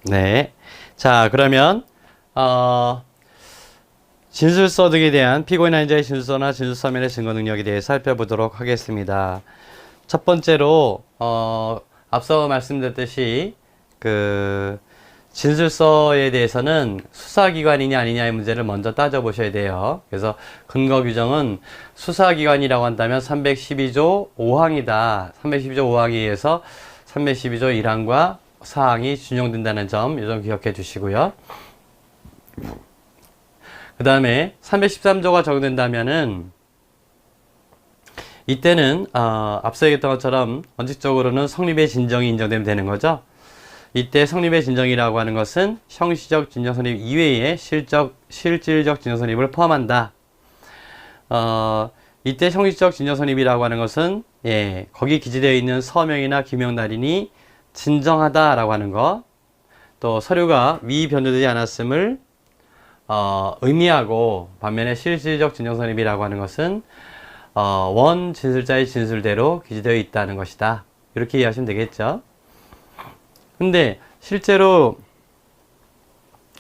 네. 자, 그러면, 진술서 등에 대한 피고인 아인자의 진술서나 진술서면의 증거 능력에 대해 살펴보도록 하겠습니다. 첫 번째로, 앞서 말씀드렸듯이, 진술서에 대해서는 수사기관이냐 아니냐의 문제를 먼저 따져보셔야 돼요. 그래서 근거 규정은 수사기관이라고 한다면 312조 5항이다. 312조 5항에 의해서 312조 1항과 사항이 준용된다는 점, 이 점 기억해 주시고요. 그 다음에 313조가 적용된다면은 이때는 앞서 얘기했던 것처럼 원칙적으로는 성립의 진정이 인정되면 되는 거죠. 이때 성립의 진정이라고 하는 것은 형시적 진정 성립 이외의 실질적 진정 성립을 포함한다. 이때 형시적 진정 성립이라고 하는 것은 거기 기재되어 있는 서명이나 기명 날인이 진정하다라고 하는 것, 또 서류가 위변조되지 않았음을 의미하고, 반면에 실질적 진정 성립이라고 하는 것은 원 진술자의 진술대로 기재되어 있다는 것이다. 이렇게 이해하시면 되겠죠. 근데 실제로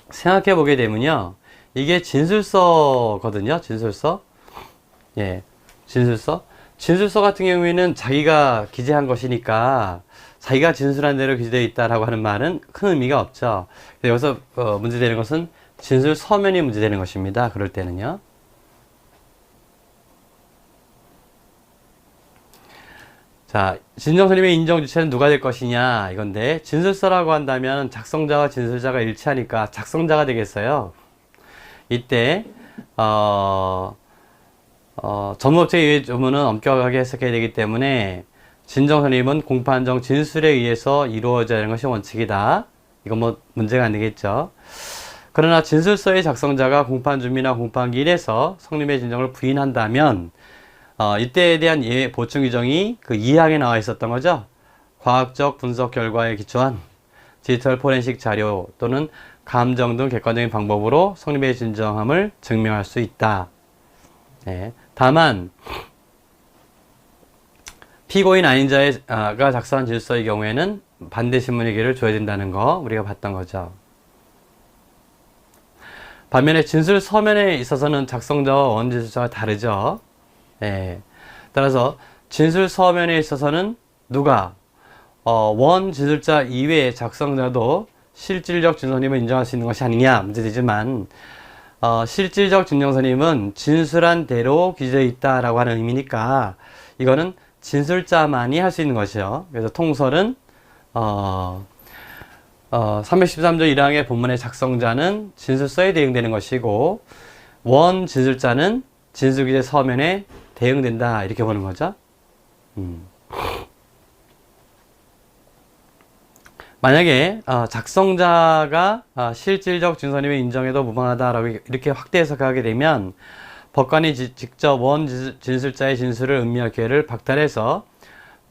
생각해 보게 되면요, 이게 진술서거든요. 진술서. 진술서 같은 경우에는 자기가 기재한 것이니까 자기가 진술한 대로 기재되어 있다라고 하는 말은 큰 의미가 없죠. 여기서 문제되는 것은 진술 서면이 문제되는 것입니다. 그럴 때는요. 자, 진정 선임의 인정 주체는 누가 될 것이냐 이건데, 진술서라고 한다면 작성자와 진술자가 일치하니까 작성자가 되겠어요. 이때 전문업체 의회 조문은 엄격하게 해석해야 되기 때문에 진정 선임은 공판정 진술에 의해서 이루어져야 하는 것이 원칙이다. 이건 뭐 문제가 안 되겠죠. 그러나 진술서의 작성자가 공판중이나 공판기일에서 성립의 진정을 부인한다면 이때에 대한 보충 규정이 그 2항에 나와 있었던 거죠. 과학적 분석 결과에 기초한 디지털 포렌식 자료 또는 감정 등 객관적인 방법으로 성립의 진정함을 증명할 수 있다. 다만 피고인 아인자가 작성한 진술서의 경우에는 반대 신문의 기회를 줘야 된다는 거 우리가 봤던 거죠. 반면에 진술 서면에 있어서는 작성자와 원 진술자가 다르죠. 따라서 진술 서면에 있어서는 누가 원 진술자 이외의 작성자도 실질적 진정선임을 인정할 수 있는 것이 아니냐 문제되지만, 실질적 진정선임은 진술한 대로 기재되어 있다라고 하는 의미니까 이거는 진술자만이 할 수 있는 것이요. 그래서 통설은 313조 1항의 본문의 작성자는 진술서에 대응되는 것이고, 원 진술자는 진술기재 서면에 대응된다, 이렇게 보는 거죠. 만약에 작성자가 실질적 진술선임을 인정해도 무방하다라고 이렇게 확대 해석하게 되면 법관이 직접 원 진술자의 진술을 음미할 기회를 박탈해서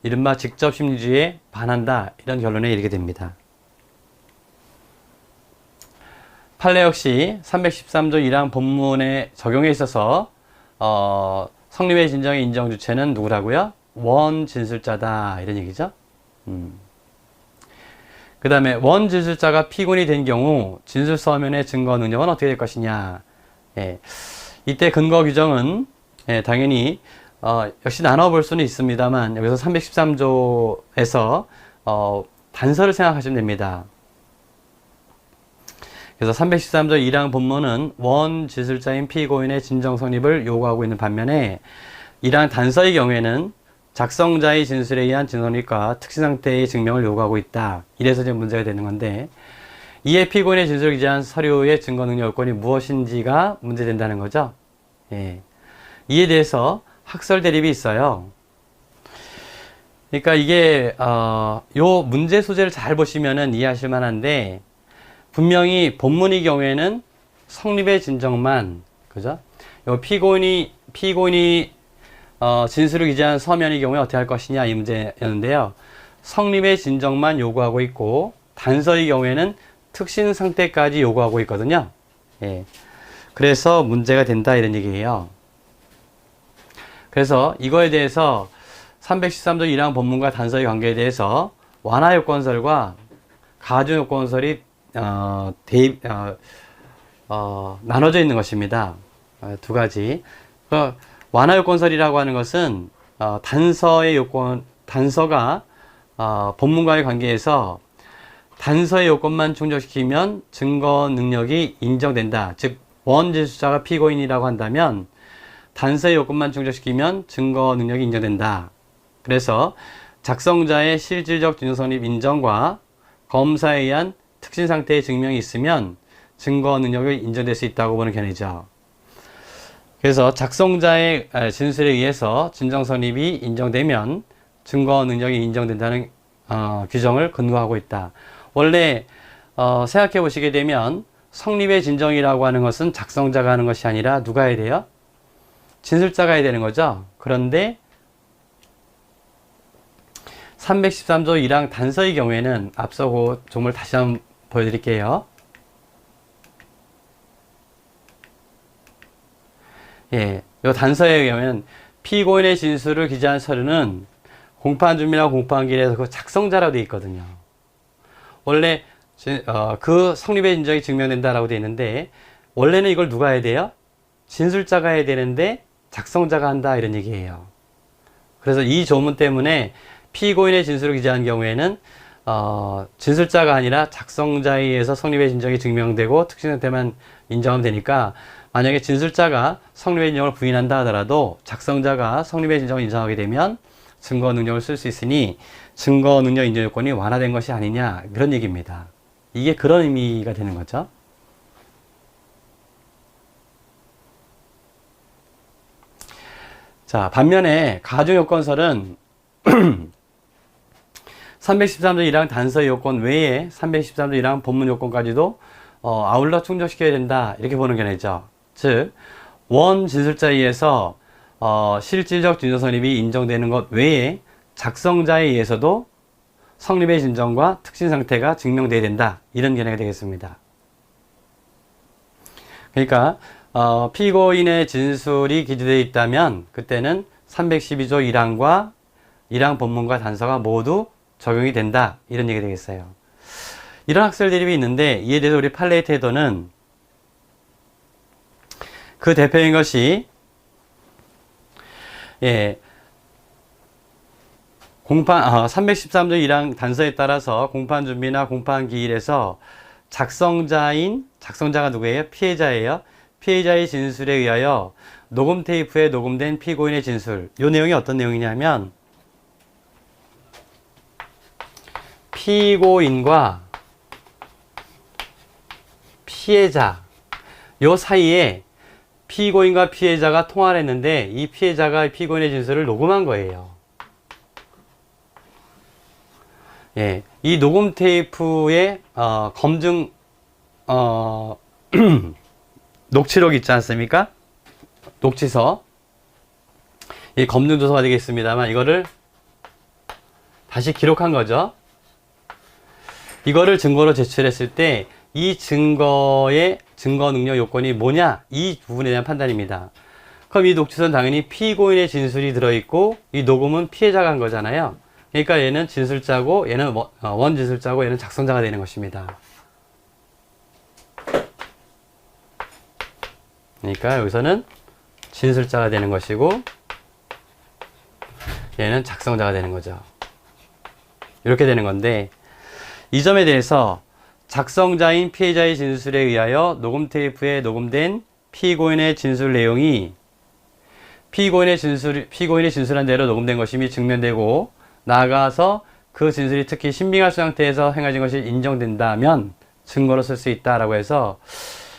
이른바 직접 심리주의에 반한다, 이런 결론에 이르게 됩니다. 판례 역시 313조 1항 본문의 적용에 있어서 성립의 진정의 인정 주체는 누구라고요? 원 진술자다, 이런 얘기죠. 그 다음에 원 진술자가 피고인이 된 경우 진술 서면의 증거 능력은 어떻게 될 것이냐. 이때 근거 규정은 당연히 역시 나눠볼 수는 있습니다만, 여기서 313조에서 단서를 생각하시면 됩니다. 그래서 313조 1항 본문은 원 진술자인 피고인의 진정 성립을 요구하고 있는 반면에 1항 단서의 경우에는 작성자의 진술에 의한 진성립과 특수상태의 증명을 요구하고 있다. 이래서 지금 문제가 되는 건데, 이에 피고인의 진술을 기재한 서류의 증거 능력 요건이 무엇인지가 문제된다는 거죠. 이에 대해서 학설 대립이 있어요. 그러니까 이게 요 문제 소재를 잘 보시면은 이해하실 만한데, 분명히 본문의 경우에는 성립의 진정만, 그죠? 요 피고인이 진술을 기재한 서면의 경우에 어떻게 할 것이냐, 이 문제였는데요. 성립의 진정만 요구하고 있고, 단서의 경우에는 특신 상태까지 요구하고 있거든요. 그래서 문제가 된다, 이런 얘기예요. 그래서 이거에 대해서 313조 1항 본문과 단서의 관계에 대해서 완화 요건설과 가중 요건설이 나눠져 있는 것입니다. 두 가지. 완화 요건설이라고 하는 것은 단서가 본문과의 관계에서 단서의 요건만 충족시키면 증거 능력이 인정된다. 즉 원진술자가 피고인이라고 한다면 단서의 요건만 충족시키면 증거 능력이 인정된다. 그래서 작성자의 실질적 진정 성립 인정과 검사에 의한 특신 상태의 증명이 있으면 증거 능력이 인정될 수 있다고 보는 견해죠. 그래서 작성자의 진술에 의해서 진정 성립이 인정되면 증거 능력이 인정된다는 규정을 근거하고 있다. 원래 생각해 보시게 되면 성립의 진정이라고 하는 것은 작성자가 하는 것이 아니라 누가 해야 돼요? 진술자가 해야 되는 거죠. 그런데 313조 1항 단서의 경우에는 앞서 그 조문을 다시 한번 보여드릴게요. 예, 이 단서의 경우에는 피고인의 진술을 기재한 서류는 공판 준비나 공판 기일에서 그 작성자라고 되어 있거든요. 원래 그 성립의 진정이 증명된다라고 되어 있는데 원래는 이걸 누가 해야 돼요? 진술자가 해야 되는데 작성자가 한다 이런 얘기예요. 그래서 이 조문 때문에 피고인의 진술을 기재한 경우에는 진술자가 아니라 작성자에 의해서 성립의 진정이 증명되고 특징 상태만 인정하면 되니까 만약에 진술자가 성립의 진정을 부인한다 하더라도 작성자가 성립의 진정을 인정하게 되면 증거 능력을 쓸 수 있으니 증거 능력 인정 요건이 완화된 것이 아니냐 그런 얘기입니다. 이게 그런 의미가 되는 거죠. 자, 반면에 가중요건설은 313조 1항 단서 요건 외에 313조 1항 본문 요건까지도 아울러 충족시켜야 된다 이렇게 보는 견해죠. 즉 원 진술자에 의해서 실질적 진정 성립이 인정되는 것 외에 작성자에 의해서도 성립의 진정과 특신 상태가 증명되어야 된다 이런 견해가 되겠습니다. 그러니까 피고인의 진술이 기재되어 있다면 그때는 312조 1항과 1항 본문과 단서가 모두 적용이 된다 이런 얘기가 되겠어요. 이런 학설 대립이 있는데 이에 대해서 우리 판례의 태도는 그 대표인 것이 313조 1항 단서에 따라서 공판 준비나 공판 기일에서 작성자가 누구예요? 피해자예요. 피해자의 진술에 의하여 녹음 테이프에 녹음된 피고인의 진술. 이 내용이 어떤 내용이냐면 피고인과 피해자 요 사이에 피고인과 피해자가 통화를 했는데 이 피해자가 피고인의 진술을 녹음한 거예요. 예, 이 녹음 테이프에 검증 녹취록 있지 않습니까? 녹취서 이 검증 도서가 되겠습니다만 이거를 다시 기록한 거죠. 이거를 증거로 제출했을 때 이 증거의 증거 능력 요건이 뭐냐 이 부분에 대한 판단입니다. 그럼 이 녹취서는 당연히 피고인의 진술이 들어있고 이 녹음은 피해자가 한 거잖아요. 그러니까 얘는 진술자고 얘는 원진술자고 얘는 작성자가 되는 것입니다. 그러니까 여기서는 진술자가 되는 것이고 얘는 작성자가 되는 거죠. 이렇게 되는 건데 이 점에 대해서 작성자인 피해자의 진술에 의하여 녹음 테이프에 녹음된 피고인의 진술 내용이 피고인이 진술한 대로 녹음된 것임이 증명되고 나아가서 그 진술이 특히 신빙할 상태에서 행해진 것이 인정된다면 증거로 쓸 수 있다라고 해서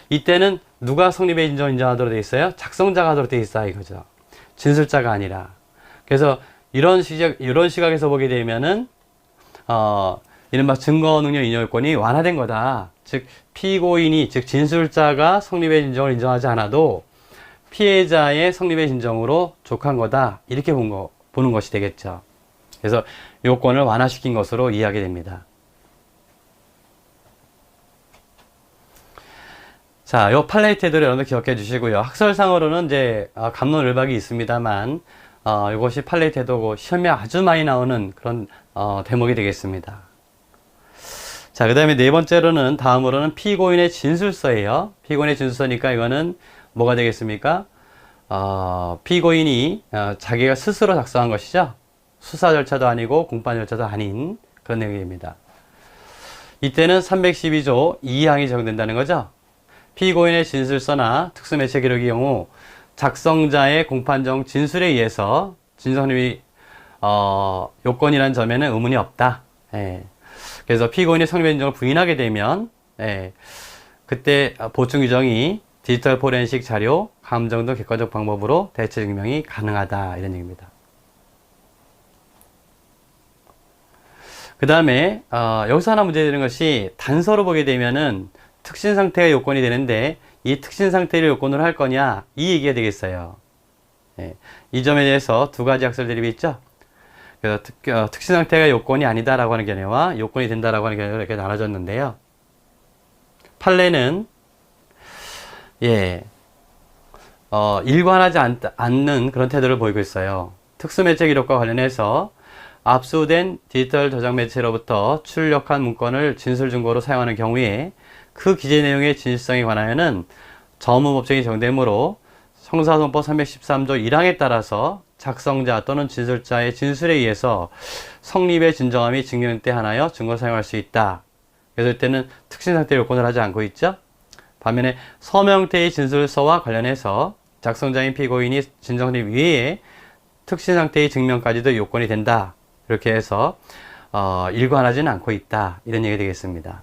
이때는 누가 성립의 진정을 인정하도록 되어 있어요? 작성자가 하도록 되어 있어요 이거죠. 진술자가 아니라. 그래서 이런 시각에서 보게 되면은 이른바 증거 능력 인정 요건이 완화된 거다. 즉 피고인이 즉 진술자가 성립의 진정을 인정하지 않아도 피해자의 성립의 진정으로 족한 거다. 이렇게 보는 것이 되겠죠. 그래서 요건을 완화시킨 것으로 이해하게 됩니다. 자, 요 판례의 태도를 여러분들 기억해 주시고요. 학설상으로는 이제 갑론을박이 있습니다만 이것이 판례의 태도고 시험에 아주 많이 나오는 그런 대목이 되겠습니다. 자, 그 다음에 네 번째로는, 다음으로는 피고인의 진술서예요. 피고인의 진술서니까 이거는 뭐가 되겠습니까? 피고인이 자기가 스스로 작성한 것이죠. 수사 절차도 아니고 공판 절차도 아닌 그런 내용입니다. 이때는 312조 2항이 적용된다는 거죠. 피고인의 진술서나 특수매체 기록의 경우 작성자의 공판정 진술에 의해서 진정성립이 요건이라는 점에는 의문이 없다. 예. 그래서 피고인이 성립 인정을 부인하게 되면 그때 보충 규정이 디지털 포렌식 자료, 감정 등 객관적 방법으로 대체 증명이 가능하다, 이런 얘기입니다. 그 다음에 여기서 하나 문제되는 것이, 단서로 보게 되면은 특신 상태가 요건이 되는데 이 특신 상태를 요건으로 할 거냐, 이 얘기가 되겠어요. 이 점에 대해서 두 가지 학설 대립이 있죠. 그래서 특신 상태가 요건이 아니다라고 하는 견해와 요건이 된다라고 하는 견해로 이렇게 나눠졌는데요. 판례는 일관하지 않는 그런 태도를 보이고 있어요. 특수매체 기록과 관련해서 압수된 디지털 저장 매체로부터 출력한 문건을 진술 증거로 사용하는 경우에 그 기재 내용의 진실성에 관하여는 전무법정이 정되므로 형사소송법 313조 1항에 따라서 작성자 또는 진술자의 진술에 의해서 성립의 진정함이 증명때 하나여 증거 사용할 수 있다. 그래서 이때는 특신상태 요건을 하지 않고 있죠. 반면에 서명태의 진술서와 관련해서 작성자인 피고인이 진정성립 위에 특신상태의 증명까지도 요건이 된다. 이렇게 해서 일관하지는 않고 있다, 이런 얘기가 되겠습니다.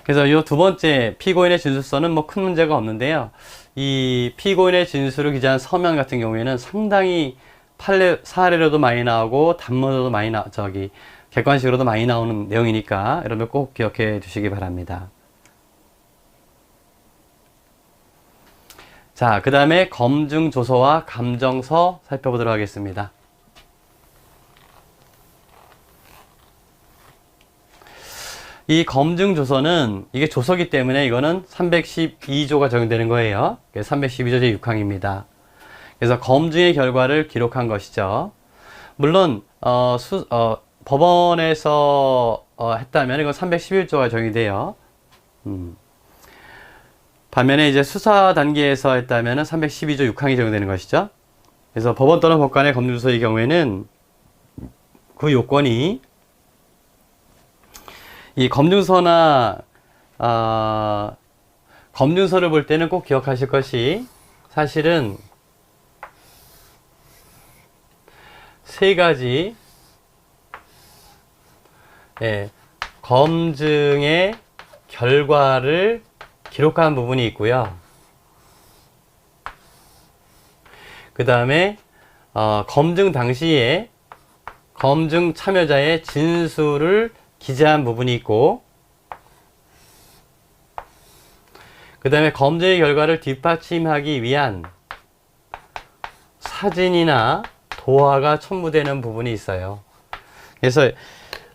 그래서 이 두 번째 피고인의 진술서는 뭐 큰 문제가 없는데요. 이 피고인의 진술을 기재한 서면 같은 경우에는 상당히 사례로도 많이 나오고 단문으로도 많이 객관식으로도 많이 나오는 내용이니까 여러분 꼭 기억해 두시기 바랍니다. 자, 그 다음에 검증조서와 감정서 살펴보도록 하겠습니다. 이 검증조서는 이게 조서기 때문에 이거는 312조가 적용되는 거예요. 312조 제6항입니다. 그래서 검증의 결과를 기록한 것이죠. 물론 법원에서 했다면 이건 311조가 적용이 돼요. 반면에 이제 수사 단계에서 했다면 312조 6항이 적용되는 것이죠. 그래서 법원 또는 법관의 검증조서의 경우에는 그 요건이 이 검증서나 검증서를 볼 때는 꼭 기억하실 것이, 사실은 세 가지 검증의 결과를 기록한 부분이 있고요. 그 다음에 검증 당시에 검증 참여자의 진술을 기재한 부분이 있고, 그 다음에 검증의 결과를 뒷받침하기 위한 사진이나 도화가 첨부되는 부분이 있어요. 그래서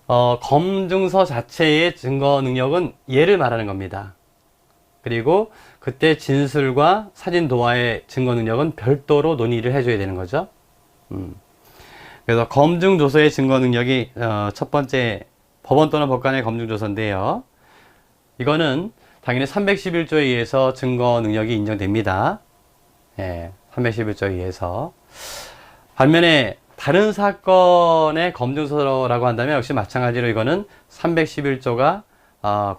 검증서 자체의 증거 능력은 얘를 말하는 겁니다. 그리고 그때 진술과 사진 도화의 증거 능력은 별도로 논의를 해줘야 되는 거죠. 그래서 검증조서의 증거 능력이 첫 번째 법원 또는 법관의 검증조서인데요. 이거는 당연히 311조에 의해서 증거 능력이 인정됩니다. 311조에 의해서. 반면에 다른 사건의 검증서라고 한다면 역시 마찬가지로 이거는 311조가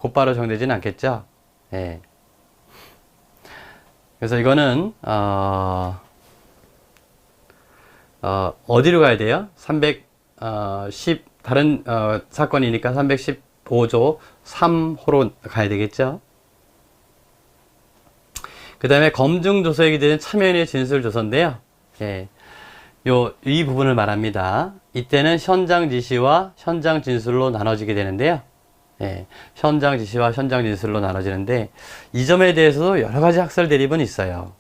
곧바로 적용되지는 않겠죠. 그래서 이거는 어디로 가야 돼요? 310 다른 사건이니까 315조 3호로 가야 되겠죠. 그 다음에 검증조서에 기재된 참여인의 진술조서인데요. 이 부분을 말합니다. 이때는 현장 지시와 현장 진술로 나눠지게 되는데요. 현장 지시와 현장 진술로 나눠지는데, 이 점에 대해서도 여러 가지 학설 대립은 있어요.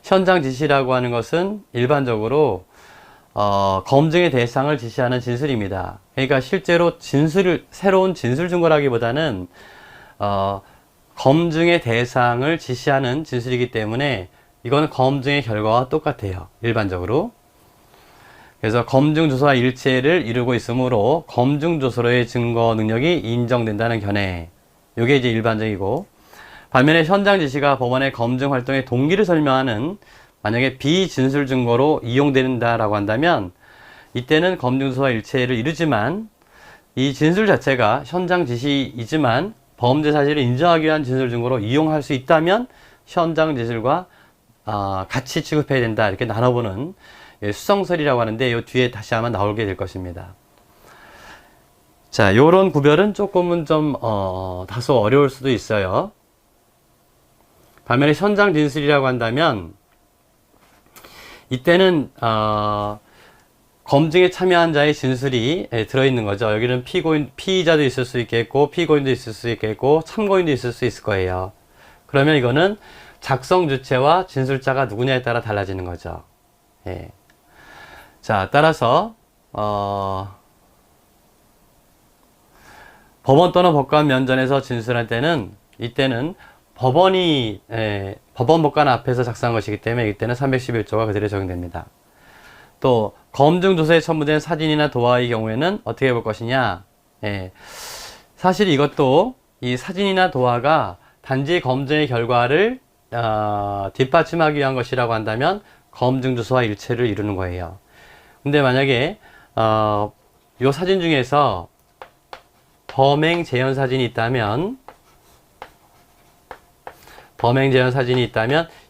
현장 지시라고 하는 것은 일반적으로 검증의 대상을 지시하는 진술입니다. 그러니까 실제로 새로운 진술 증거라기보다는 검증의 대상을 지시하는 진술이기 때문에 이거는 검증의 결과와 똑같아요, 일반적으로. 그래서 검증조서와 일체를 이루고 있으므로 검증조서로의 증거 능력이 인정된다는 견해. 이게 이제 일반적이고, 반면에 현장 지시가 법원의 검증 활동의 동기를 설명하는 만약에 비진술 증거로 이용된다라고 한다면 이때는 검증조서와 일체를 이루지만 이 진술 자체가 현장 지시이지만 범죄 사실을 인정하기 위한 진술 증거로 이용할 수 있다면 현장 진술과 같이 취급해야 된다, 이렇게 나눠보는 수성설이라고 하는데 이 뒤에 다시 한번 나오게 될 것입니다. 자, 요런 구별은 조금은 좀 다소 어려울 수도 있어요. 반면에 현장 진술이라고 한다면 이때는 검증에 참여한 자의 진술이 들어있는 거죠. 여기는 피의자도 있을 수 있겠고 피고인도 있을 수 있겠고 참고인도 있을 수 있을 거예요. 그러면 이거는 작성 주체와 진술자가 누구냐에 따라 달라지는 거죠. 예. 자, 따라서 법원 또는 법관 면전에서 진술할 때는 이때는 법원 법관 앞에서 작성한 것이기 때문에 이때는 311조가 그대로 적용됩니다. 또 검증조서에 첨부된 사진이나 도화의 경우에는 어떻게 볼 것이냐. 사실 이것도 이 사진이나 도화가 단지 검증의 결과를 뒷받침하기 위한 것이라고 한다면 검증조서와 일체를 이루는 거예요. 근데 만약에 요 사진 중에서 범행 재현 사진이 있다면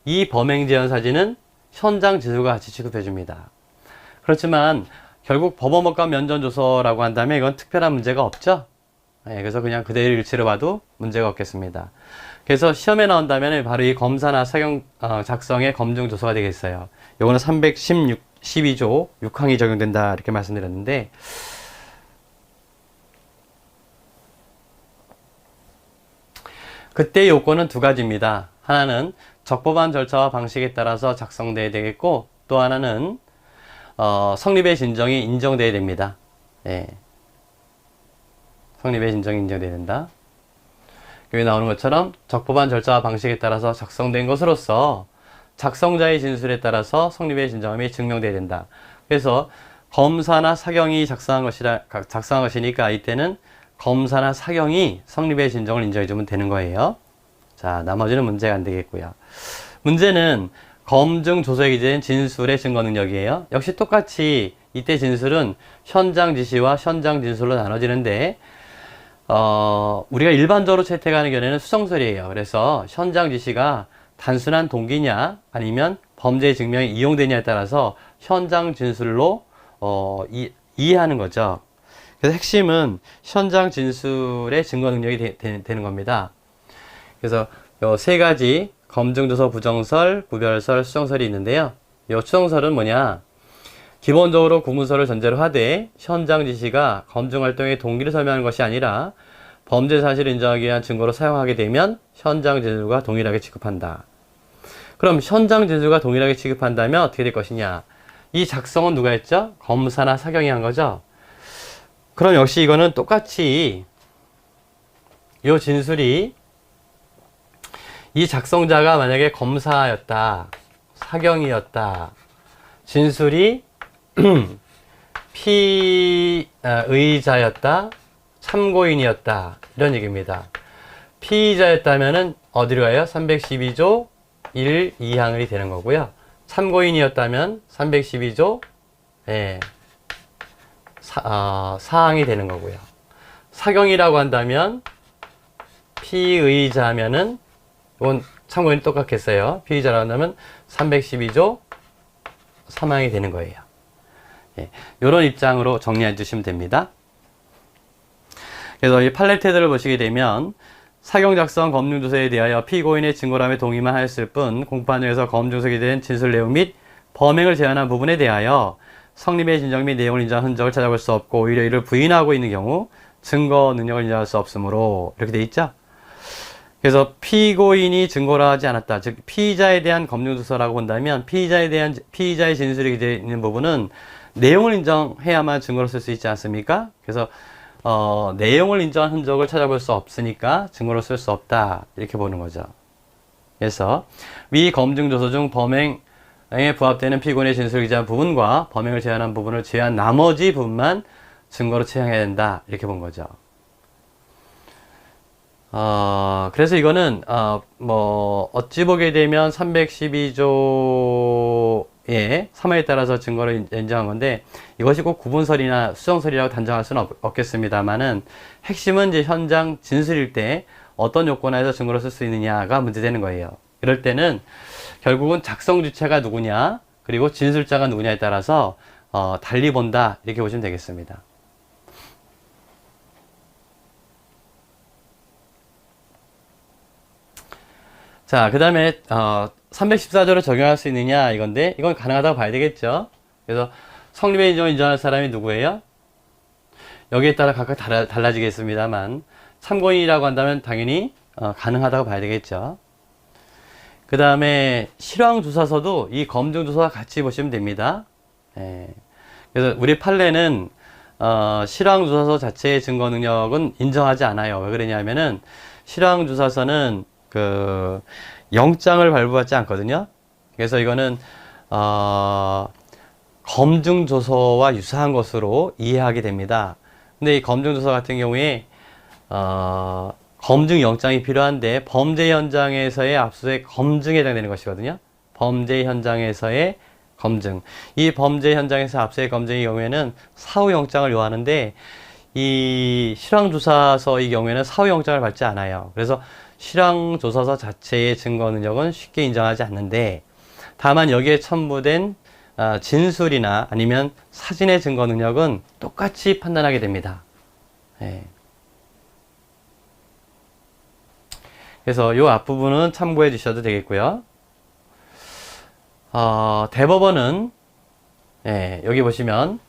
이 범행 재현 사진은 현장 진술과 같이 취급해 줍니다. 그렇지만 결국 법원법관 면전조서라고 한다면 이건 특별한 문제가 없죠. 그래서 그냥 그대로 일체로 봐도 문제가 없겠습니다. 그래서 시험에 나온다면 바로 이 검사나 사경 작성의 검증조서가 되겠어요. 요거는 312조 6항이 적용된다, 이렇게 말씀드렸는데, 그때 요건은 두 가지입니다. 하나는 적법한 절차와 방식에 따라서 작성돼야 되겠고, 또 하나는 성립의 진정이 인정돼야 됩니다. 성립의 진정이 인정돼야 된다. 여기 나오는 것처럼 적법한 절차와 방식에 따라서 작성된 것으로서 작성자의 진술에 따라서 성립의 진정함이 증명돼야 된다. 그래서 검사나 사경이 작성한 것이니까 이때는 검사나 사경이 성립의 진정을 인정해주면 되는 거예요. 자, 나머지는 문제가 안 되겠고요. 문제는 검증 조서에 기재된 진술의 증거 능력이에요. 역시 똑같이 이때 진술은 현장 지시와 현장 진술로 나눠지는데 우리가 일반적으로 채택하는 견해는 수성설이에요. 그래서 현장 지시가 단순한 동기냐 아니면 범죄의 증명이 이용되냐에 따라서 현장 진술로 이해하는 거죠. 그래서 핵심은 현장 진술의 증거 능력이 되는 겁니다. 그래서 요 세 가지 검증조서, 부정설, 구별설, 수정설이 있는데요. 이 수정설은 뭐냐? 기본적으로 구문설을 전제로 하되 현장 지시가 검증활동의 동기를 설명하는 것이 아니라 범죄 사실을 인정하기 위한 증거로 사용하게 되면 현장 진술과 동일하게 취급한다. 그럼 현장 진술과 동일하게 취급한다면 어떻게 될 것이냐? 이 작성은 누가 했죠? 검사나 사경이 한 거죠? 그럼 역시 이거는 똑같이 이 진술이 이 작성자가 만약에 검사였다, 사경이었다, 진술이 피의자였다, 참고인이었다, 이런 얘기입니다. 피의자였다면은 어디로 가요? 312조 1, 2항이 되는 거고요. 참고인이었다면 312조 4항이 되는 거고요. 사경이라고 한다면 피의자면은 이건 참고인 똑같겠어요. 피의자라고 한다면 312조 3항이 되는 거예요. 이런 입장으로 정리해 주시면 됩니다. 그래서 이 판례태도를 보시게 되면 사경 작성 검증조서에 대하여 피고인의 증거람에 동의만 하였을 뿐 공판장에서 검증조서에 대한 진술 내용 및 범행을 제한한 부분에 대하여 성립의 진정 및 내용을 인정한 흔적을 찾아볼 수 없고 오히려 이를 부인하고 있는 경우 증거 능력을 인정할 수 없으므로 이렇게 돼 있죠. 그래서 피고인이 증거를 하지 않았다. 즉 피의자에 대한 검증조서라고 본다면 피의자의 진술이 되어 있는 부분은 내용을 인정해야만 증거로 쓸 수 있지 않습니까? 그래서 내용을 인정한 흔적을 찾아볼 수 없으니까 증거로 쓸 수 없다, 이렇게 보는 거죠. 그래서 위 검증조서 중 범행 에 부합되는 피고인의 진술을 기재한 부분과 범행을 제한한 부분을 제한 나머지 부분만 증거로 채용해야 된다. 이렇게 본 거죠. 그래서 이거는, 어찌 보게 되면 312조의 3호에 따라서 증거를 인정한 건데, 이것이 꼭 구분설이나 수정설이라고 단정할 수는 없겠습니다만은, 핵심은 이제 현장 진술일 때 어떤 요건에서 증거로 쓸 수 있느냐가 문제되는 거예요. 이럴 때는 결국은 작성 주체가 누구냐, 그리고 진술자가 누구냐에 따라서, 달리 본다. 이렇게 보시면 되겠습니다. 자, 그 다음에 314조를 적용할 수 있느냐 이건데 이건 가능하다고 봐야 되겠죠. 그래서 성립의 인정을 인정할 사람이 누구예요? 여기에 따라 각각 달라지겠습니다만 참고인이라고 한다면 당연히 가능하다고 봐야 되겠죠. 그 다음에 실황조사서도 이 검증조사와 같이 보시면 됩니다. 그래서 우리 판례는 실황조사서 자체의 증거 능력은 인정하지 않아요. 왜 그러냐면은 실황조사서는 영장을 발부받지 않거든요. 그래서 이거는, 검증조서와 유사한 것으로 이해하게 됩니다. 근데 이 검증조서 같은 경우에, 검증영장이 필요한데, 범죄 현장에서의 압수수색 검증에 해당되는 것이거든요. 범죄 현장에서의 검증. 이 범죄 현장에서 압수수색 검증의 경우에는 사후영장을 요하는데, 이 실황조사서의 경우에는 사후영장을 받지 않아요. 그래서 실황조사서 자체의 증거 능력은 쉽게 인정하지 않는데 다만 여기에 첨부된 진술이나 아니면 사진의 증거 능력은 똑같이 판단하게 됩니다. 그래서 이 앞부분은 참고해 주셔도 되겠고요. 대법원은 여기 보시면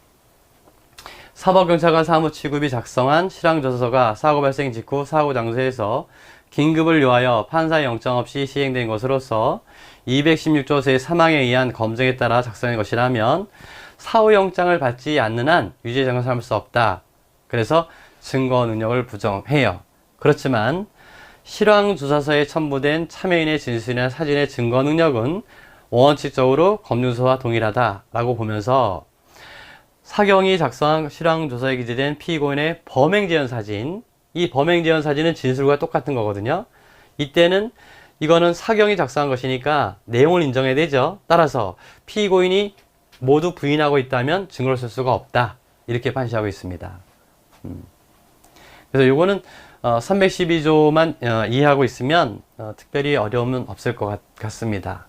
사법경찰관 사무치급이 작성한 실황조사서가 사고 발생 직후 사고 장소에서 긴급을 요하여 판사의 영장 없이 시행된 것으로서 216조 제3항에 의한 검증에 따라 작성한 것이라면 사후영장을 받지 않는 한 유죄 적용 삼을 수 없다. 그래서 증거 능력을 부정해요. 그렇지만 실황조사서에 첨부된 참여인의 진술이나 사진의 증거 능력은 원칙적으로 검증조사와 동일하다라고 보면서 사경이 작성한 실황조사에 기재된 피고인의 범행재현 사진, 이 범행재현 사진은 진술과 똑같은 거거든요. 이때는 이거는 사경이 작성한 것이니까 내용을 인정해야 되죠. 따라서 피고인이 모두 부인하고 있다면 증거를 쓸 수가 없다. 이렇게 판시하고 있습니다. 그래서 요거는 312조만 이해하고 있으면 특별히 어려움은 없을 것 같습니다.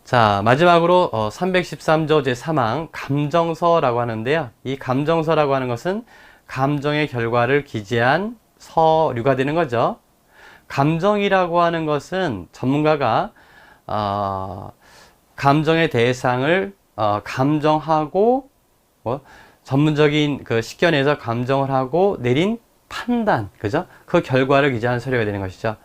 자, 마지막으로 313조 제3항 감정서라고 하는데요. 이 감정서라고 하는 것은 감정의 결과를 기재한 서류가 되는 거죠. 감정이라고 하는 것은 전문가가 감정의 대상을 감정하고 전문적인 그 식견에서 감정을 하고 내린 판단, 그죠? 그 결과를 기재한 서류가 되는 것이죠.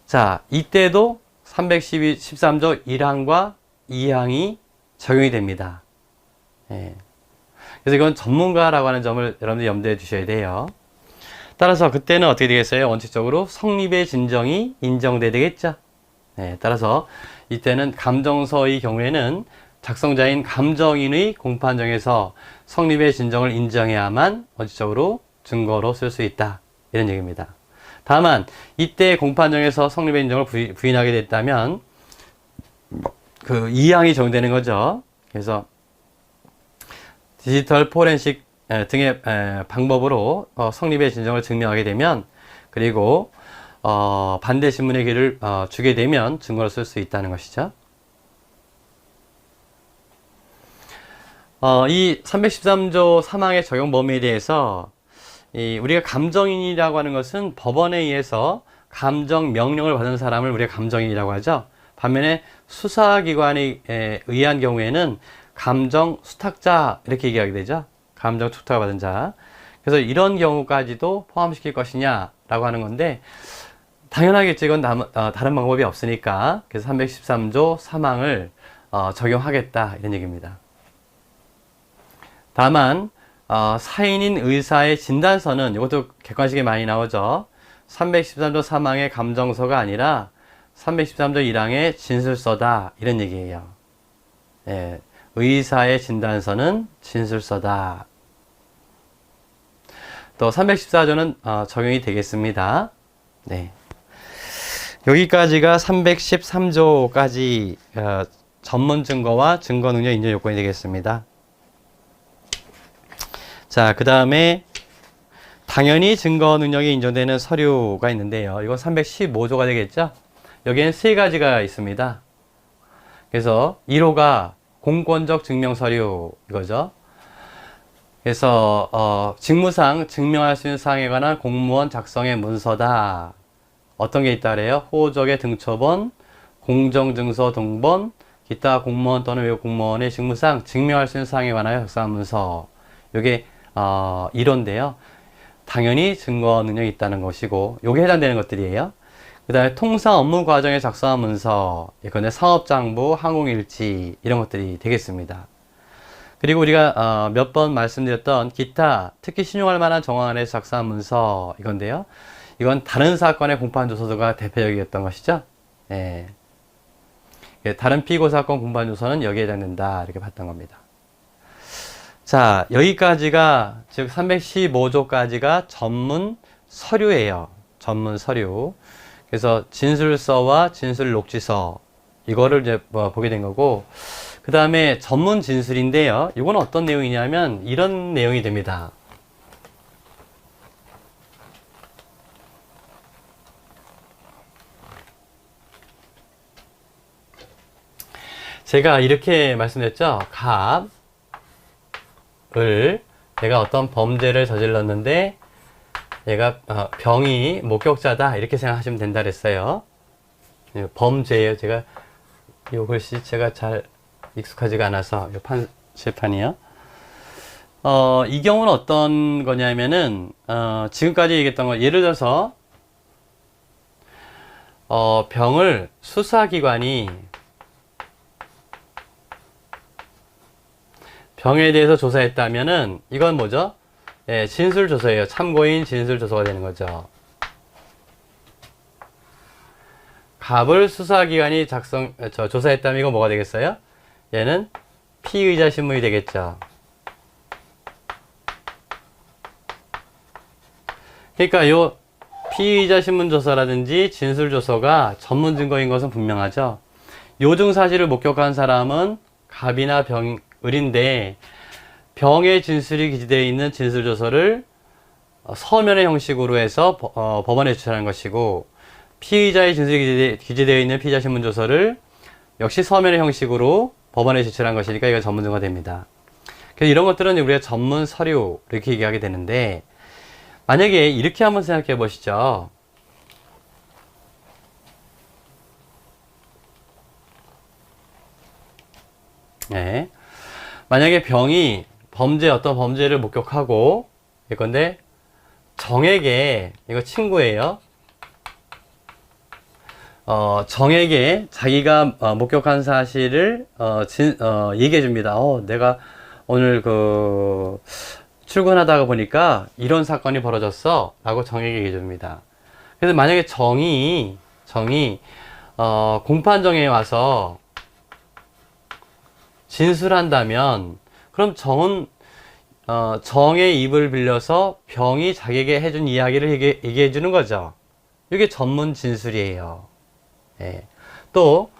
자, 이때도 313조 1항과 2항이 적용이 됩니다. 그래서 이건 전문가라고 하는 점을 여러분들이 염두에 두셔야 돼요. 따라서 그때는 어떻게 되겠어요? 원칙적으로 성립의 진정이 인정돼야 되겠죠. 따라서 이때는 감정서의 경우에는 작성자인 감정인의 공판정에서 성립의 진정을 인정해야만 원칙적으로 증거로 쓸 수 있다. 이런 얘기입니다. 다만 이때 공판정에서 성립의 인정을 부인하게 됐다면 그 2항이 적용되는 거죠. 그래서 디지털 포렌식 등의 방법으로 성립의 진정을 증명하게 되면 그리고 반대 신문의 기를 주게 되면 증거로 쓸 수 있다는 것이죠. 이 313조 3항의 적용 범위에 대해서 우리가 감정인이라고 하는 것은 법원에 의해서 감정 명령을 받은 사람을 우리가 감정인이라고 하죠. 반면에 수사기관에 의한 경우에는 감정 수탁자 이렇게 얘기하게 되죠. 감정 수탁을 받은 자. 그래서 이런 경우까지도 포함시킬 것이냐라고 하는 건데 당연하겠죠. 이건 다른 방법이 없으니까. 그래서 313조 3항을 적용하겠다 이런 얘기입니다. 다만 사인인 의사의 진단서는 이것도 객관식에 많이 나오죠. 313조 3항의 감정서가 아니라 313조 1항의 진술서다 이런 얘기예요. 예, 의사의 진단서는 진술서다. 또 314조는 적용이 되겠습니다. 네. 여기까지가 313조까지 전문 증거와 증거 능력 인정 요건이 되겠습니다. 자, 그 다음에 당연히 증거 능력이 인정되는 서류가 있는데요. 이건 315조가 되겠죠? 여기엔 세 가지가 있습니다. 그래서 1호가 공권적 증명 서류 이거죠. 그래서 직무상 증명할 수 있는 사항에 관한 공무원 작성의 문서다. 어떤 게 있다 그래요? 호적의 등초본, 공정증서 등본, 기타 공무원 또는 외부 공무원의 직무상 증명할 수 있는 사항에 관하여 작성한 문서. 이게 1호인데요. 당연히 증거 능력이 있다는 것이고 요게 해당되는 것들이에요. 그 다음에 통상 업무 과정에 작성한 문서, 예컨대 사업장부, 항공일지 이런 것들이 되겠습니다. 그리고 우리가 몇 번 말씀드렸던 기타, 특히 신용할 만한 정황 안에서 작성한 문서 이건데요. 이건 다른 사건의 공판 조서가 대표적이었던 것이죠. 예. 다른 피고 사건 공판 조서는 여기에 해당된다 이렇게 봤던 겁니다. 자, 여기까지가 즉 315조까지가 전문 서류예요. 전문 서류. 그래서 진술서와 진술 녹취서 이거를 이제 보게 된 거고, 그 다음에 전문 진술인데요. 이건 어떤 내용이냐면 이런 내용이 됩니다. 제가 이렇게 말씀드렸죠. 갑을 내가 어떤 범죄를 저질렀는데 얘가 병이 목격자다 이렇게 생각하시면 된다 그랬어요. 범죄예요. 제가 이 글씨체가 잘 익숙하지가 않아서 이 칠판이요. 이 경우는 어떤 거냐면은 지금까지 얘기했던 거, 예를 들어서 병을 수사기관이 병에 대해서 조사했다면은 이건 뭐죠? 예, 진술조서예요. 참고인 진술조서가 되는 거죠. 갑을 수사기관이 조사했다면 이거 뭐가 되겠어요? 얘는 피의자 신문이 되겠죠. 그러니까 요 피의자 신문조서라든지 진술조서가 전문 증거인 것은 분명하죠. 요증 사실을 목격한 사람은 갑이나 을인데 병의 진술이 기재되어 있는 진술조서를 서면의 형식으로 해서 법원에 제출하는 것이고, 피의자의 진술이 기재되어 있는 피의자 신문조서를 역시 서면의 형식으로 법원에 제출한 것이니까 이거 전문증거가 됩니다. 그래서 이런 것들은 우리가 전문 서류 이렇게 얘기하게 되는데, 만약에 이렇게 한번 생각해 보시죠. 네. 만약에 병이 어떤 범죄를 목격하고, 예컨대 정에게, 이거 친구예요. 정에게 자기가 목격한 사실을 얘기해 줍니다. 내가 오늘 출근하다가 보니까 이런 사건이 벌어졌어 라고 정에게 얘기해 줍니다. 그래서 만약에 정이 공판정에 와서 진술한다면, 그럼 정의 입을 빌려서 병이 자기에게 해준 이야기를 얘기해 주는 거죠. 이게 전문 진술이에요. 예. 또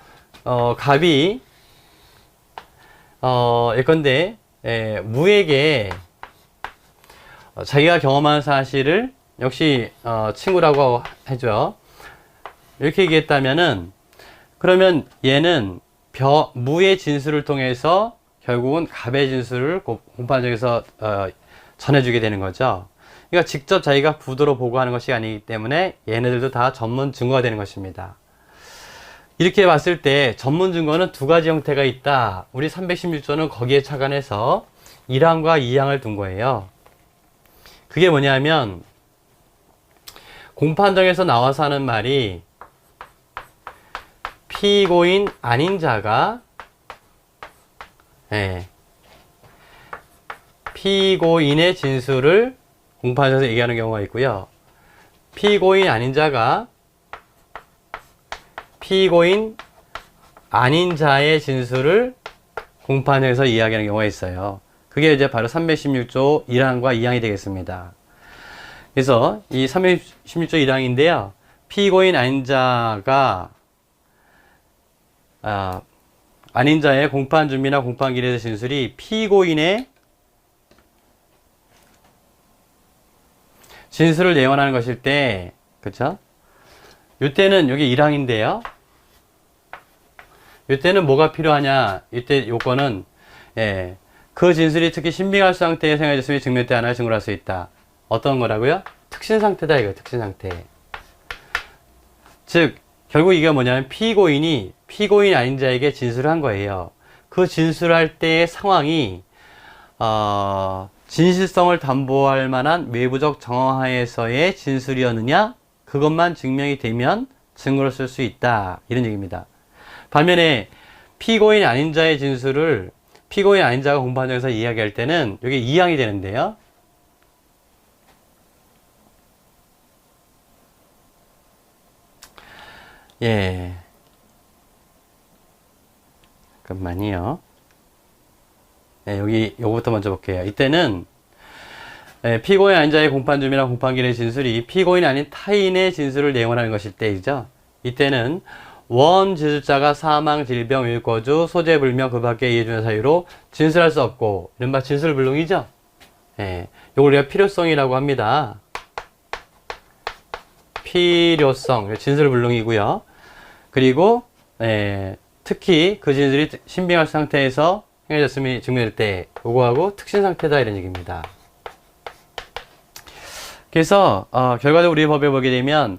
갑이 예컨대 무에게 자기가 경험한 사실을 역시 친구라고 해줘. 이렇게 얘기했다면은, 그러면 얘는 무의 진술을 통해서 결국은 갑의 진술을 공판정에서 전해주게 되는 거죠. 그러니까 직접 자기가 구도로 보고하는 것이 아니기 때문에 얘네들도 다 전문 증거가 되는 것입니다. 이렇게 봤을 때 전문 증거는 두 가지 형태가 있다. 우리 316조는 거기에 착안해서 1항과 2항을 둔 거예요. 그게 뭐냐면, 공판정에서 나와서 하는 말이 피고인 아닌 자가 피고인의 진술을 공판에서 얘기하는 경우가 있고요. 피고인 아닌 자가 피고인 아닌 자의 진술을 공판에서 이야기하는 경우가 있어요. 그게 이제 바로 316조 1항과 2항이 되겠습니다. 그래서 이 316조 1항인데요. 피고인 아닌 자가 아닌 자의 공판 준비나 공판 기일에서 진술이 피고인의 진술을 예언하는 것일 때, 그쵸? 이때는 여기 1항인데요. 이때는 뭐가 필요하냐? 이때 요건은 그 진술이 특히 신빙할 상태에 생각했으면 증명 때 하나를 증거할 수 있다. 어떤 거라고요? 특신 상태다 이거 특신 상태. 즉 결국 이게 뭐냐면 피고인이 피고인 아닌 자에게 진술을 한 거예요. 그 진술할 때의 상황이 진실성을 담보할 만한 외부적 정황하에서의 진술이었느냐? 그것만 증명이 되면 증거로 쓸 수 있다. 이런 얘기입니다. 반면에 피고인 아닌 자의 진술을 피고인 아닌 자가 공판장에서 이야기할 때는 이게 2항이 되는데요. 잠깐만요. 여기 요거부터 먼저 볼게요. 이때는 피고인 아닌 자의 공판중이나 공판기일의 진술이 피고인 아닌 타인의 진술을 내용하는 것일 때이죠. 이때는 원 진술자가 사망, 질병, 외유거주, 소재 불명 그 밖에 이해주는 사유로 진술할 수 없고 이른바 진술불능이죠. 요걸 우리가 필요성이라고 합니다. 필요성, 진술불능이고요. 그리고 특히 그 진술이 신빙할 상태에서 행해졌음이 증명될 때 요거하고 특신상태다 이런 얘기입니다. 그래서 결과적으로 우리 법에 보게 되면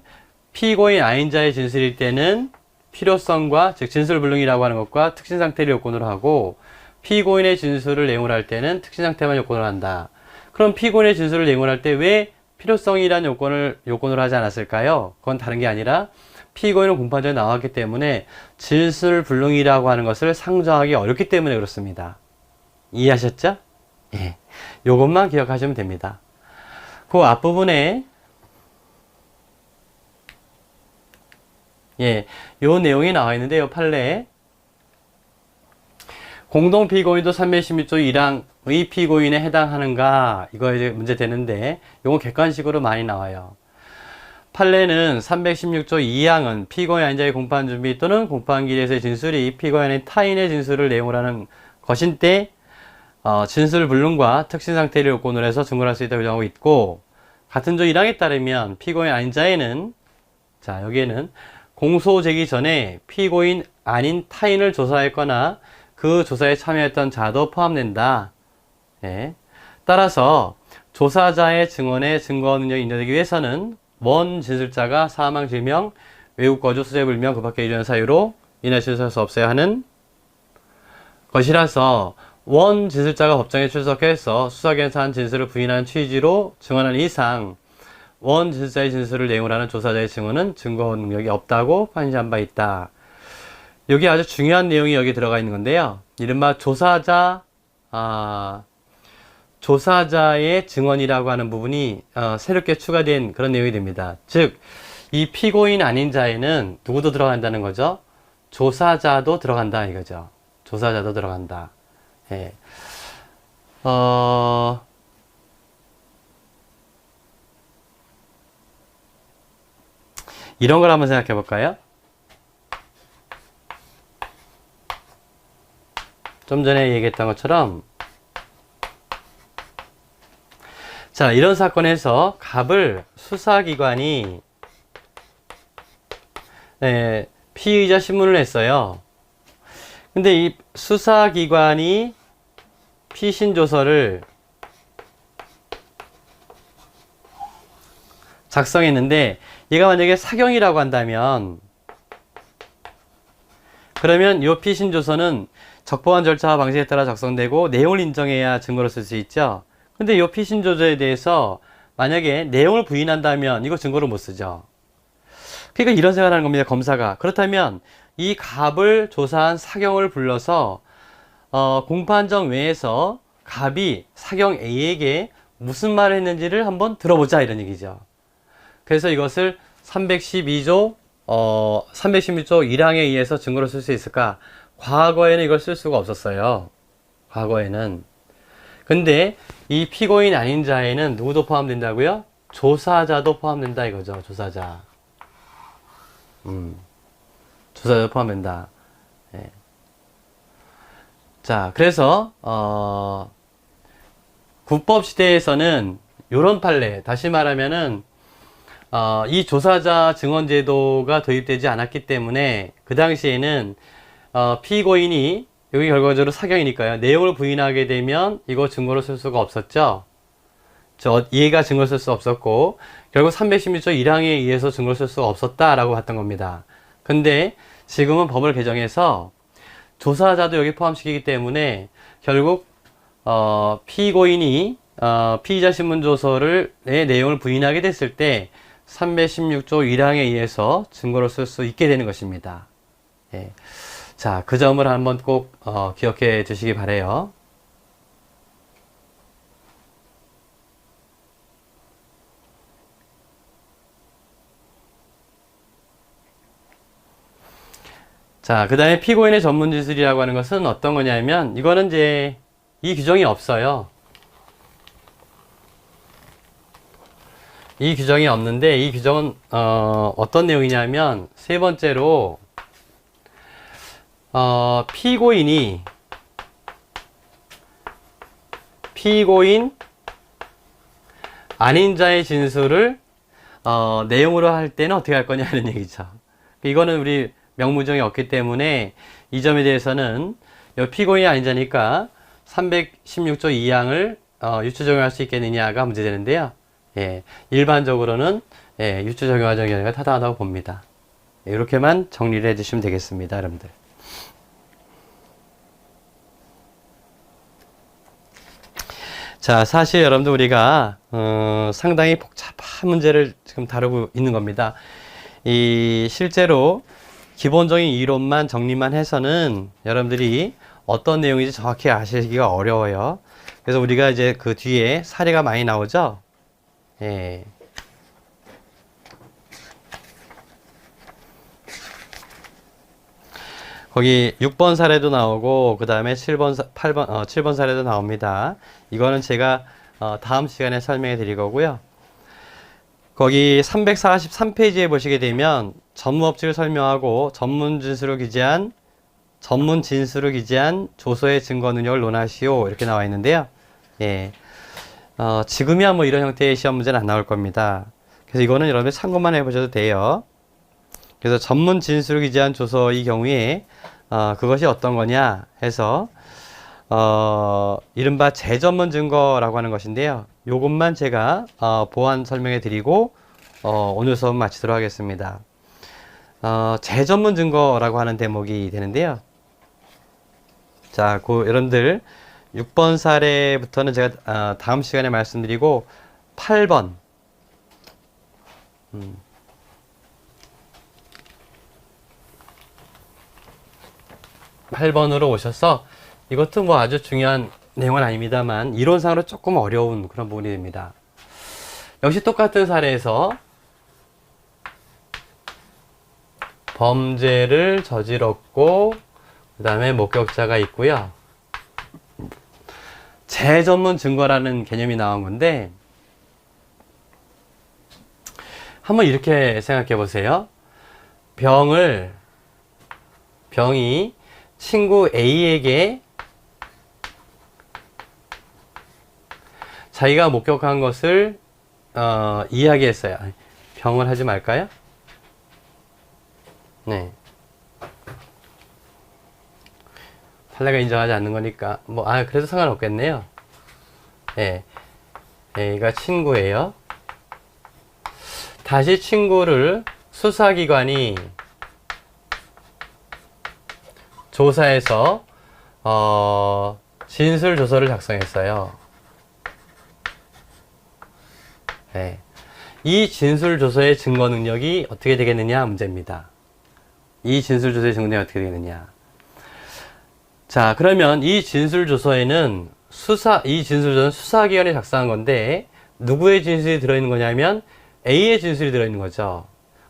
피고인 아닌 자의 진술일 때는 필요성과 즉 진술불능이라고 하는 것과 특신상태를 요건으로 하고 피고인의 진술을 내용을 할 때는 특신상태만 요건으로 한다. 그럼 피고인의 진술을 내용을 할 때 왜 필요성이라는 요건으로 하지 않았을까요? 그건 다른 게 아니라 피고인은 공판장에 나왔기 때문에 진술불능이라고 하는 것을 상정하기 어렵기 때문에 그렇습니다. 이해하셨죠? 요것만 기억하시면 됩니다. 그 앞부분에 요 내용이 나와 있는데요. 판례에 공동피고인도 316조 1항의 피고인에 해당하는가 이거 이제 문제 되는데 요건 객관식으로 많이 나와요. 판례는 316조 2항은 피고인 아닌 자의 공판준비 또는 공판기일에서의 진술이 피고인의 타인의 진술을 내용으로 하는 것인데 진술불능과 특신상태를 요건으로 해서 증거할 수 있다고 규정하고 있고 같은 조 1항에 따르면 피고인 아닌 자에는 여기에는 공소 제기 전에 피고인 아닌 타인을 조사했거나 그 조사에 참여했던 자도 포함된다. 따라서 조사자의 증언의 증거 능력이 인정되기 위해서는 원 진술자가 사망, 질명, 외국 거주, 수재 불명 그 밖에 이런 사유로 인해 출석할 수 없어야 하는 것이라서 원 진술자가 법정에 출석해서 수사기관에서 한 진술을 부인하는 취지로 증언하는 이상 원 진술자의 진술을 내용으로 하는 조사자의 증언은 증거 능력이 없다고 판시한 바 있다. 여기 아주 중요한 내용이 여기 들어가 있는 건데요. 이른바 조사자의 증언이라고 하는 부분이 새롭게 추가된 그런 내용이 됩니다. 즉, 이 피고인 아닌 자에는 누구도 들어간다는 거죠? 조사자도 들어간다 이거죠. 조사자도 들어간다. 이런 걸 한번 생각해 볼까요? 좀 전에 얘기했던 것처럼 이런 사건에서 갑을 수사기관이 피의자 신문을 했어요. 근데 이 수사기관이 피신조서를 작성했는데 얘가 만약에 사경이라고 한다면 그러면 이 피신조서는 적법한 절차와 방식에 따라 작성되고 내용을 인정해야 증거로 쓸 수 있죠. 근데 이 피신조서에 대해서 만약에 내용을 부인한다면 이거 증거로 못 쓰죠. 그러니까 이런 생각을 하는 겁니다. 검사가. 그렇다면 이 갑을 조사한 사경을 불러서 공판정 외에서 갑이 사경 A에게 무슨 말을 했는지를 한번 들어보자 이런 얘기죠. 그래서 이것을 312조 316조 1항에 의해서 증거로 쓸 수 있을까? 과거에는 이걸 쓸 수가 없었어요. 과거에는. 근데 이 피고인 아닌 자에는 누구도 포함된다고요? 조사자도 포함된다 이거죠. 조사자. 조사자도 포함된다. 예. 자, 그래서 국법 시대에서는 요런 판례, 다시 말하면은 이 조사자 증언제도가 도입되지 않았기 때문에 그 당시에는 피고인이 여기 결과적으로 사경이니까요. 내용을 부인하게 되면 이거 증거로 쓸 수가 없었죠. 얘가 증거를 쓸 수 없었고 결국 316조 1항에 의해서 증거를 쓸 수가 없었다라고 봤던 겁니다. 근데 지금은 법을 개정해서 조사자도 여기 포함시키기 때문에 결국 피고인이 피의자 신문조서의 내용을 부인하게 됐을 때 316조 1항에 의해서 증거로 쓸 수 있게 되는 것입니다. 예. 자, 그 점을 한번 꼭 기억해 두시기 바라요. 자, 그 다음에 피고인의 전문 진술이라고 하는 것은 어떤 거냐면 이거는 이제 이 규정이 없어요. 이 규정이 없는데 이 규정은 어떤 내용이냐면 세 번째로 피고인 아닌 자의 진술을 내용으로 할 때는 어떻게 할 거냐는 얘기죠. 이거는 우리 명무정이 없기 때문에 이 점에 대해서는 피고인이 아닌 자니까 316조 2항을 유추 적용할 수 있겠느냐가 문제되는데요. 예, 일반적으로는 유추 적용하는 경우가 타당하다고 봅니다. 이렇게만 정리를 해주시면 되겠습니다, 여러분들. 자, 사실 여러분들 우리가 상당히 복잡한 문제를 지금 다루고 있는 겁니다. 실제로 기본적인 이론만 정리만 해서는 여러분들이 어떤 내용인지 정확히 아시기가 어려워요. 그래서 우리가 이제 그 뒤에 사례가 많이 나오죠. 예. 거기 6번 사례도 나오고 그 다음에 7번 사례도 나옵니다. 이거는 제가 다음 시간에 설명해 드릴 거고요. 거기 343페이지에 보시게 되면 전무업칙을 설명하고 전문 진술을 기재한 조서의 증거 능력을 논하시오 이렇게 나와 있는데요. 예. 지금이야 뭐 이런 형태의 시험 문제는 안 나올 겁니다. 그래서 이거는 여러분들 참고만 해보셔도 돼요. 그래서 전문 진술을 기재한 조서의 경우에 그것이 어떤 거냐 해서 이른바 재전문 증거라고 하는 것인데요. 요것만 제가 보완 설명해 드리고 오늘 수업 마치도록 하겠습니다. 재전문 증거라고 하는 대목이 되는데요. 자, 여러분들 6번 사례부터는 제가 다음 시간에 말씀드리고 8번 8번으로 오셔서 이것도 뭐 아주 중요한 내용은 아닙니다만 이론상으로 조금 어려운 그런 부분이 됩니다. 역시 똑같은 사례에서 범죄를 저질렀고 그 다음에 목격자가 있고요. 재전문 증거라는 개념이 나온 건데 한번 이렇게 생각해 보세요. 병이 친구 A에게 자기가 목격한 것을 이야기했어요. 병을 하지 말까요? 네. 판례가 인정하지 않는 거니까 그래도 상관없겠네요. 네. A가 친구예요. 다시 친구를 수사기관이 조사해서 진술조서를 작성했어요. 네. 이 진술조서의 증거 능력이 어떻게 되겠느냐 문제입니다. 이 진술조서의 증거 능력이 어떻게 되겠느냐. 자, 그러면 이 진술조서는 수사기관이 작성한 건데 누구의 진술이 들어있는 거냐면 A의 진술이 들어있는 거죠.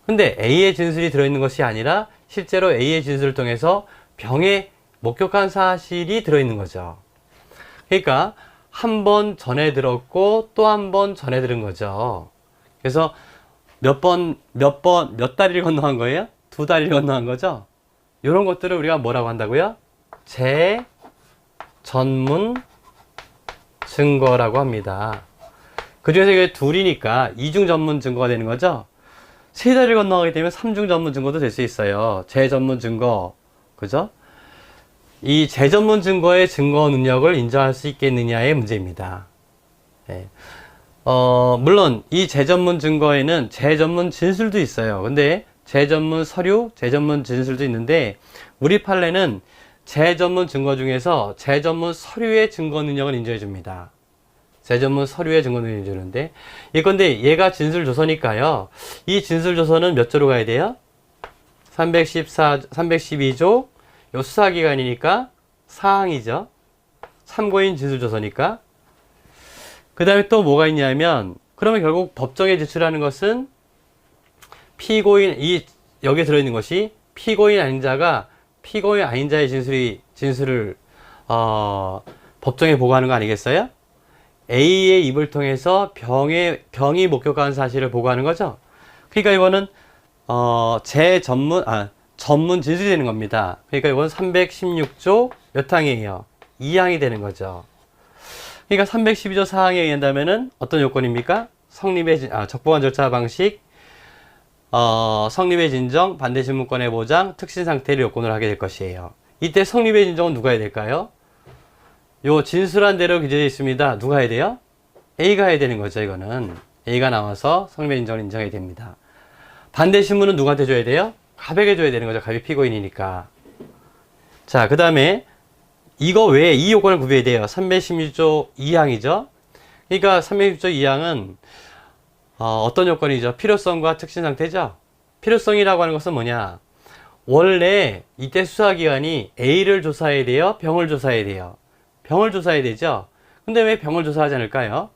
근데 A의 진술이 들어있는 것이 아니라 실제로 A의 진술을 통해서 병에 목격한 사실이 들어있는 거죠. 그러니까 한 번 전에 들었고 또 한 번 전에 들은 거죠. 그래서 몇 다리를 건너간 거예요? 두 다리를 건너간 거죠? 이런 것들을 우리가 뭐라고 한다고요? 재전문 증거라고 합니다. 그 중에서 이게 둘이니까 이중 전문 증거가 되는 거죠? 세 다리를 건너가게 되면 삼중 전문 증거도 될 수 있어요. 재전문 증거. 그죠? 이 재전문 증거의 증거 능력을 인정할 수 있겠느냐의 문제입니다. 예. 물론 이 재전문 증거에는 재전문 진술도 있어요. 근데 재전문 서류, 재전문 진술도 있는데 우리 판례는 재전문 증거 중에서 재전문 서류의 증거 능력을 인정해 줍니다. 재전문 서류의 증거 능력을 인정해 주는데 예컨대 얘가 진술조서니까요. 이 진술조서는 몇 조로 가야 돼요? 312조 요 수사기관이니까 사항이죠. 참고인 진술조서니까. 그 다음에 또 뭐가 있냐면 그러면 결국 법정에 제출하는 것은 여기에 들어있는 것이 피고인 아닌 자가 피고인 아닌 자의 진술을 법정에 보고하는 거 아니겠어요? A의 입을 통해서 병이 목격한 사실을 보고하는 거죠. 그러니까 이거는 전문 진술이 되는 겁니다. 그러니까 이건 316조 몇 항이에요? 2항이 되는 거죠. 그러니까 312조 4항에 의한다면은 어떤 요건입니까? 적법한 절차 방식, 성립의 진정, 반대 신문권의 보장, 특신 상태를 요건으로 하게 될 것이에요. 이때 성립의 진정은 누가 해야 될까요? 요 진술한 대로 기재되어 있습니다. 누가 해야 돼요? A가 해야 되는 거죠, 이거는. A가 나와서 성립의 진정을 인정해야 됩니다. 반대 신문은 누구한테 줘야 돼요? 갑에게 줘야 되는 거죠. 갑이 피고인이니까. 자, 그 다음에 이거 외에 이 요건을 구비해야 돼요. 316조 2항이죠. 그러니까 316조 2항은 어떤 요건이죠? 필요성과 특신 상태죠. 필요성이라고 하는 것은 뭐냐? 원래 이때 수사기관이 A를 조사해야 돼요? 병을 조사해야 돼요? 병을 조사해야 되죠. 근데 왜 병을 조사하지 않을까요?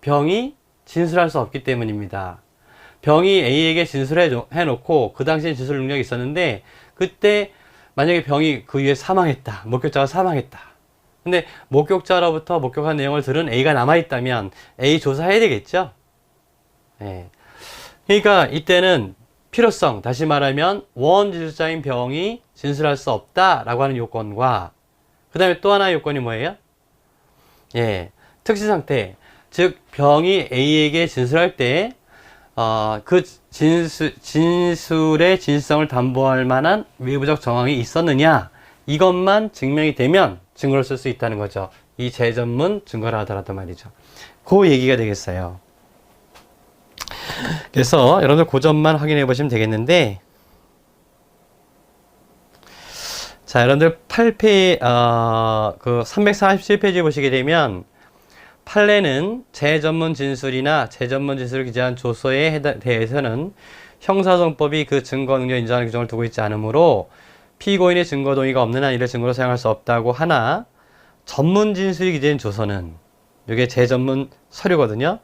병이 진술할 수 없기 때문입니다. 병이 A에게 진술해놓고 그 당시엔 진술 능력이 있었는데 그때 만약에 병이 그 이후에 사망했다. 목격자가 사망했다. 근데 목격자로부터 목격한 내용을 들은 A가 남아있다면 A 조사해야 되겠죠. 네. 그러니까 이때는 필요성, 다시 말하면 원진술자인 병이 진술할 수 없다라고 하는 요건과 그 다음에 또 하나의 요건이 뭐예요? 예, 특수상태. 즉 병이 A에게 진술할 때 그 진술의 진실성을 담보할 만한 외부적 정황이 있었느냐, 이것만 증명이 되면 증거를 쓸 수 있다는 거죠. 이 재전문 증거라 하더라도 말이죠. 그 얘기가 되겠어요. 그래서 여러분들 그 점만 확인해 보시면 되겠는데, 자, 여러분들 347페이지 보시게 되면 판례는 재전문 진술이나 재전문 진술을 기재한 조서에 대해서는 형사소송법이 그 증거 능력 인정하는 규정을 두고 있지 않으므로 피고인의 증거 동의가 없는 한 이를 증거로 사용할 수 없다고 하나, 전문 진술이 기재된 조서는, 이게 재전문 서류거든요.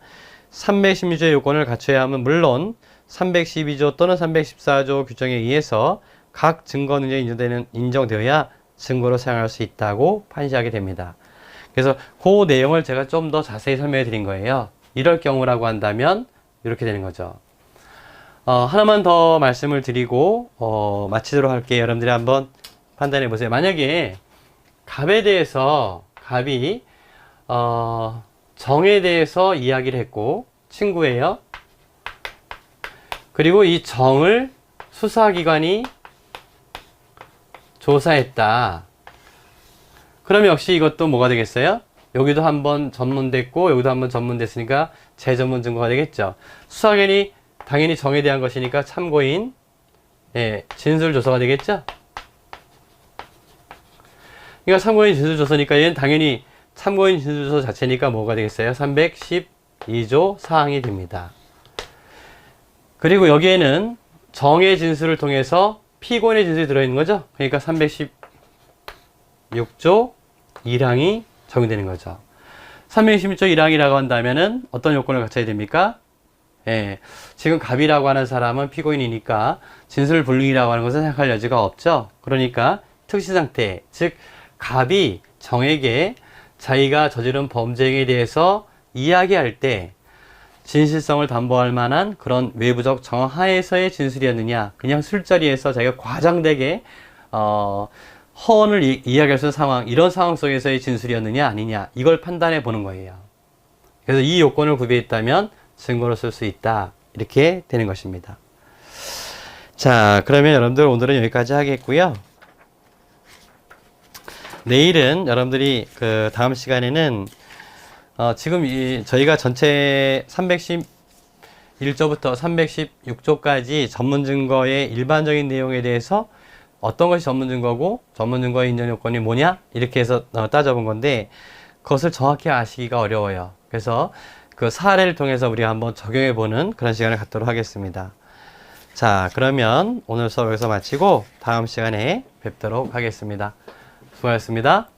316조의 요건을 갖춰야 하면 물론 312조 또는 314조 규정에 의해서 각 증거 능력이 인정되어야 증거로 사용할 수 있다고 판시하게 됩니다. 그래서 그 내용을 제가 좀 더 자세히 설명해 드린 거예요. 이럴 경우라고 한다면 이렇게 되는 거죠. 하나만 더 말씀을 드리고 마치도록 할게요. 여러분들이 한번 판단해 보세요. 만약에 갑에 대해서 갑이 정에 대해서 이야기를 했고 친구예요. 그리고 이 정을 수사기관이 조사했다. 그러면 역시 이것도 뭐가 되겠어요? 여기도 한번 전문됐고 여기도 한번 전문됐으니까 재전문 증거가 되겠죠. 수사기관이 당연히 정에 대한 것이니까 참고인, 진술조서가 되겠죠. 그러니까 참고인 진술조서니까 얘는 당연히 참고인 진술조서 자체니까 뭐가 되겠어요? 312조 사항이 됩니다. 그리고 여기에는 정의 진술을 통해서 피고인의 진술이 들어있는 거죠. 그러니까 316조 1항이 적용되는 거죠. 316조 1항이라고 한다면은 어떤 요건을 갖춰야 됩니까? 예, 지금 갑이라고 하는 사람은 피고인이니까 진술불능이라고 하는 것은 생각할 여지가 없죠. 그러니까 특수상태, 즉 갑이 정에게 자기가 저지른 범죄 행위에 대해서 이야기할 때 진실성을 담보할 만한 그런 외부적 정황 하에서의 진술이었느냐, 그냥 술자리에서 자기가 과장되게 허언을 이야기할 수 있는 상황, 이런 상황 속에서의 진술이었느냐 아니냐, 이걸 판단해 보는 거예요. 그래서 이 요건을 구비했다면 증거로 쓸 수 있다, 이렇게 되는 것입니다. 자, 그러면 여러분들 오늘은 여기까지 하겠고요. 내일은 여러분들이 그 다음 시간에는 지금 저희가 전체 311조부터 316조까지 전문증거의 일반적인 내용에 대해서 어떤 것이 전문증거고 전문증거의 인정요건이 뭐냐, 이렇게 해서 따져본 건데, 그것을 정확히 아시기가 어려워요. 그래서 그 사례를 통해서 우리가 한번 적용해보는 그런 시간을 갖도록 하겠습니다. 자, 그러면 오늘 수업 여기서 마치고 다음 시간에 뵙도록 하겠습니다. 수고하셨습니다.